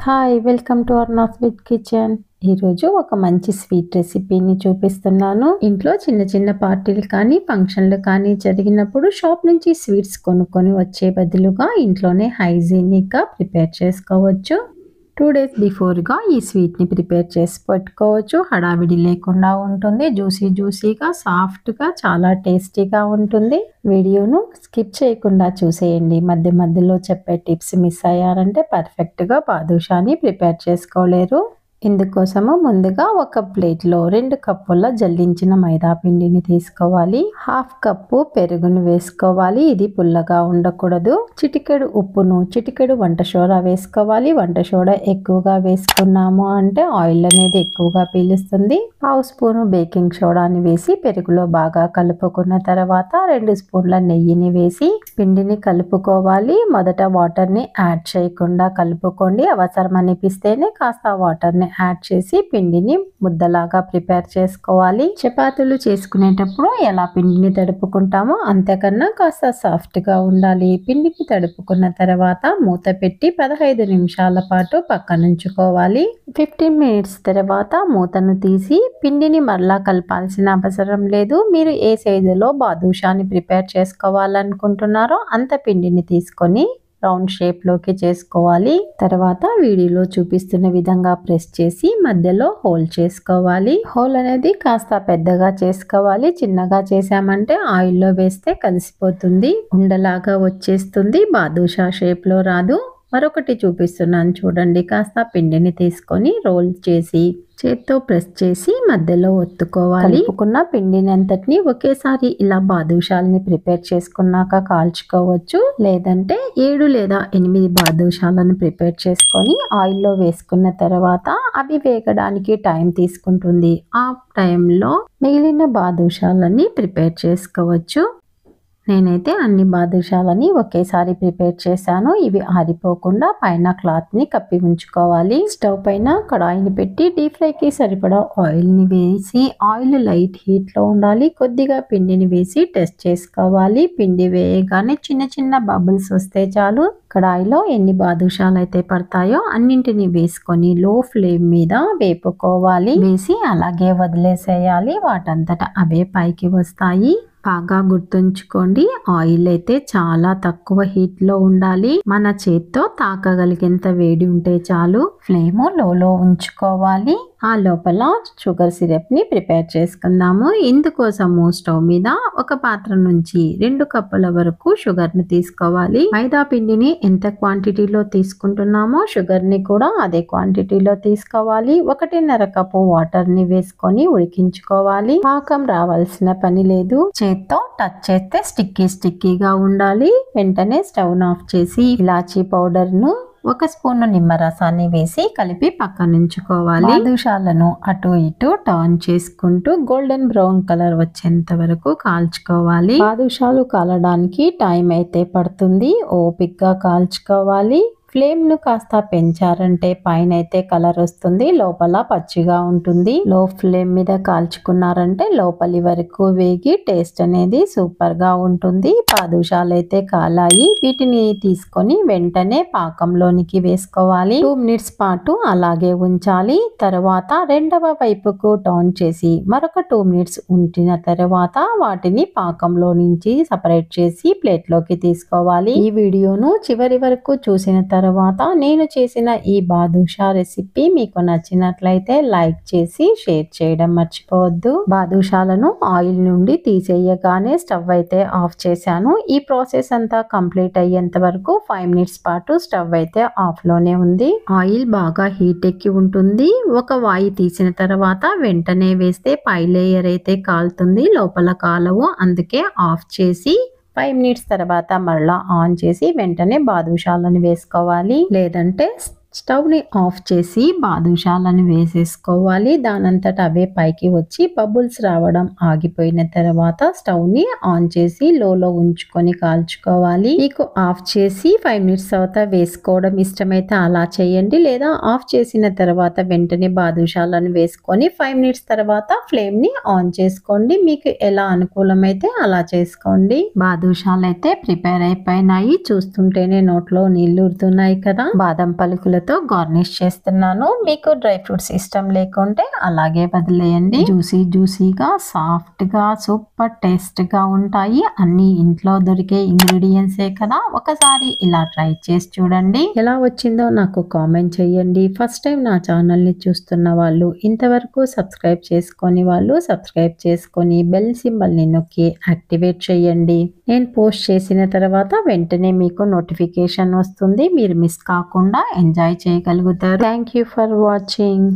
Hi welcome to అర్నాస్ with kitchen. ఈరోజు ఒక మంచి స్వీట్ రెసిపీని చూపిస్తున్నాను. ఇంట్లో చిన్న చిన్న పార్టీలు కానీ ఫంక్షన్లు కానీ జరిగినప్పుడు షాప్ నుంచి స్వీట్స్ కొనుక్కొని వచ్చే బదులుగా ఇంట్లోనే హైజీనిక్గా ప్రిపేర్ చేసుకోవచ్చు. 2 days బిఫోర్గా ఈ స్వీట్ని ప్రిపేర్ చేసి పెట్టుకోవచ్చు. హడావిడి లేకుండా ఉంటుంది. జ్యూసీగా సాఫ్ట్గా చాలా టేస్టీగా ఉంటుంది. వీడియోను స్కిప్ చేయకుండా చూసేయండి. మధ్యలో చెప్పే టిప్స్ మిస్ అయ్యారంటే పర్ఫెక్ట్గా బాదుషాని ప్రిపేర్ చేసుకోలేరు. ఇందుకోసము ముందుగా ఒక ప్లేట్లో 2 కప్పుల జల్లించిన మైదా పిండిని తీసుకోవాలి. 1/2 కప్పు పెరుగును వేసుకోవాలి. ఇది పుల్లగా ఉండకూడదు. చిటికెడు ఉప్పును, చిటికెడు వంట సోడా వేసుకోవాలి. వంట సోడా ఎక్కువగా వేసుకున్నాము అంటే ఆయిల్ అనేది ఎక్కువగా పీలుస్తుంది. 1/2 స్పూను బేకింగ్ సోడాని వేసి పెరుగులో బాగా కలుపుకున్న తర్వాత 2 స్పూన్ల నెయ్యిని వేసి పిండిని కలుపుకోవాలి. మొదట వాటర్ని యాడ్ చేయకుండా కలుపుకోండి. అవసరం అనిపిస్తేనే కాస్త వాటర్ని యాడ్ చేసి పిండిని ముద్దలాగా ప్రిపేర్ చేసుకోవాలి. చపాతీలు చేసుకునేటప్పుడు ఎలా పిండిని తడుపుకుంటామో అంతకన్నా కాస్త సాఫ్ట్గా ఉండాలి. పిండిని తడుపుకున్న తర్వాత మూత పెట్టి 15 నిమిషాల పాటు పక్కనుంచుకోవాలి. 15 మినిట్స్ తర్వాత మూతను తీసి పిండిని మరలా కలపాల్సిన అవసరం లేదు. మీరు ఏ సైజులో బాదుషాని ప్రిపేర్ చేసుకోవాలనుకుంటున్నారో అంత పిండిని తీసుకొని రౌండ్ షేప్లోకి చేసుకోవాలి. తర్వాత వీడియోలో చూపిస్తున్న విధంగా ప్రెస్ చేసి మధ్యలో హోల్ చేసుకోవాలి. హోల్ అనేది కాస్త పెద్దగా చేసుకోవాలి. చిన్నగా చేసామంటే ఆయిల్లో వేస్తే కలిసిపోతుంది, ఉండలాగా వచ్చేస్తుంది, బాదుషా షేప్లో రాదు. మరొకటి చూపిస్తున్నాను చూడండి. కాస్త పిండిని తీసుకొని రోల్ చేసి చేత్తో ప్రెస్ చేసి మధ్యలో ఒత్తుకోవాలి. కలుపుకున్న పిండిని అంతటిని ఒకేసారి ఇలా బాదుషాలని ప్రిపేర్ చేసుకున్నాక కాల్చుకోవచ్చు. లేదంటే 7 లేదా 8 బాదుషాలను ప్రిపేర్ చేసుకొని ఆయిల్లో వేసుకున్న తర్వాత అవి వేగడానికి టైం తీసుకుంటుంది. ఆ టైంలో మిగిలిన బాదుషాలని ప్రిపేర్ చేసుకోవచ్చు. నేనైతే అన్ని బాదుషాలని ఒకేసారి ప్రిపేర్ చేశాను. ఇవి ఆరిపోకుండా పైన క్లాత్ని కప్పి ఉంచుకోవాలి. స్టవ్ పైన కడాయిని పెట్టి డీప్ ఫ్రైకి సరిపడా ఆయిల్ని వేసి ఆయిల్ లైట్ హీట్లో ఉండాలి. కొద్దిగా పిండిని వేసి టెస్ట్ చేసుకోవాలి. పిండి వేయగానే చిన్న బబుల్స్ వస్తే చాలు. కడాయిలో ఎన్ని బాదుషాలు అయితే పడతాయో అన్నింటిని వేసుకొని లో ఫ్లేమ్ మీద వేపుకోవాలి. వేసి అలాగే వదిలేసేయాలి. వాటంతట అవే పైకి వస్తాయి. బాగా గుర్తుంచుకోండి, ఆయిల్ అయితే చాలా తక్కువ హీట్లో ఉండాలి. మన చేత్తో తాకగలిగేంత వేడి ఉంటే చాలు. ఫ్లేమ్ లోలో ఉంచుకోవాలి. ఆ లోపల షుగర్ సిరప్ని ప్రిపేర్ చేసుకుందాము. ఇందుకోసము స్టవ్ మీద ఒక పాత్ర నుంచి 2 కప్పుల వరకు షుగర్ని తీసుకోవాలి. మైదా పిండిని ఎంత క్వాంటిటీలో తీసుకుంటున్నామో షుగర్ని కూడా అదే క్వాంటిటీలో తీసుకోవాలి. 1.5 కప్పు వాటర్ని వేసుకొని ఉడికించుకోవాలి. పాకం రావాల్సిన పని లేదు. చేత్తో టచ్ చేస్తే స్టిక్కీగా ఉండాలి. వెంటనే స్టవ్ ఆఫ్ చేసి ఇలాచీ పౌడర్ను 1 స్పూన్ నిమ్మరసాన్ని వేసి కలిపి పక్కనుంచుకోవాలి. బాదుషాలను అటు ఇటు టర్న్ చేసుకుంటూ గోల్డెన్ బ్రౌన్ కలర్ వచ్చేంత వరకు కాల్చుకోవాలి. బాదుషాలు కాలడానికి టైం అయితే పడుతుంది. ఓపిక్గా కాల్చుకోవాలి. ఫ్లేమ్ను కాస్త పెంచారంటే పైన అయితే కలర్ వస్తుంది, లోపల పచ్చిగా ఉంటుంది. లో ఫ్లేమ్ మీద కాల్చుకున్నారంటే లోపలి వరకు వేగి టేస్ట్ అనేది సూపర్గా ఉంటుంది. బాదుషాలు అయితే కాలాయి. వీటిని తీసుకొని వెంటనే పాకంలోనికి వేసుకోవాలి. 2 మినిట్స్ పాటు అలాగే ఉంచాలి. తర్వాత రెండవ వైపుకు టర్న్ చేసి మరొక 2 మినిట్స్ ఉంచిన తర్వాత వాటిని పాకంలో నుంచి సపరేట్ చేసి ప్లేట్లోకి తీసుకోవాలి. ఈ వీడియోను చివరి వరకు చూసిన తర్వాత నేను చేసిన ఈ బాదుషా రెసిపీ మీకు నచ్చినట్లయితే లైక్ చేసి షేర్ చేయడం మర్చిపోవద్దు. బాదుషాలను ఆయిల్ నుండి తీసేయగానే స్టవ్ అయితే ఆఫ్ చేశాను. ఈ ప్రాసెస్ అంతా కంప్లీట్ అయ్యేంత వరకు 5 మినిట్స్ పాటు స్టవ్ అయితే ఆఫ్ లోనే ఉంది. ఆయిల్ బాగా హీట్ ఎక్కి ఉంటుంది. ఒక వాయి తీసిన తర్వాత వెంటనే వేస్తే పై లేయర్ అయితే కాలుతుంది, లోపల కాలవు. అందుకే ఆఫ్ చేసి 5 మినిట్స్ తర్వాత మరలా ఆన్ చేసి వెంటనే బాదుషాలను వేసుకోవాలి. లేదంటే స్టవ్ని ఆఫ్ చేసి బాదుషాలను వేసేసుకోవాలి. దానంతట అవే పైకి వచ్చి బబుల్స్ రావడం ఆగిపోయిన తర్వాత స్టవ్ని ఆన్ చేసి లోలో ఉంచుకొని కాల్చుకోవాలి. మీకు ఆఫ్ చేసి 5 మినిట్స్ తర్వాత వేసుకోవడం ఇష్టమైతే అలా చేయండి. లేదా ఆఫ్ చేసిన తర్వాత వెంటనే బాదుషాలను వేసుకొని 5 మినిట్స్ తర్వాత ఫ్లేమ్ని ఆన్ చేసుకోండి. మీకు ఎలా అనుకూలమైతే అలా చేసుకోండి. బాదుషాలు అయితే ప్రిపేర్ అయిపోయినాయి. చూస్తుంటేనే నోట్లో నీళ్లు ఊరుతున్నాయి కదా. బాదం పలుకులతో తో గార్నిష్ చేస్తున్నాను. మీకు డ్రై ఫ్రూట్స్ ఇష్టం లేకుంటే అలాగే వదిలేయండి. జ్యూసీగా సాఫ్ట్గా సూపర్ టేస్ట్గా ఉంటాయి. అన్ని ఇంట్లో దొరికే ఇంగ్రీడియంట్సే కదా. ఒకసారి ఇలా ట్రై చేసి చూడండి. ఎలా వచ్చిందో నాకు కామెంట్ చేయండి. ఫస్ట్ టైం నా ఛానల్ని చూస్తున్న వాళ్ళు, ఇంతవరకు సబ్స్క్రైబ్ చేసుకొని వాళ్ళు సబ్స్క్రైబ్ చేసుకొని బెల్ సింబల్ని నొక్కి యాక్టివేట్ చేయండి. నేను పోస్ట్ చేసిన తర్వాత వెంటనే మీకు నోటిఫికేషన్ వస్తుంది. మీరు మిస్ కాకుండా ఎంజాయ్ చేయగలుగుతారు. Thank you for watching.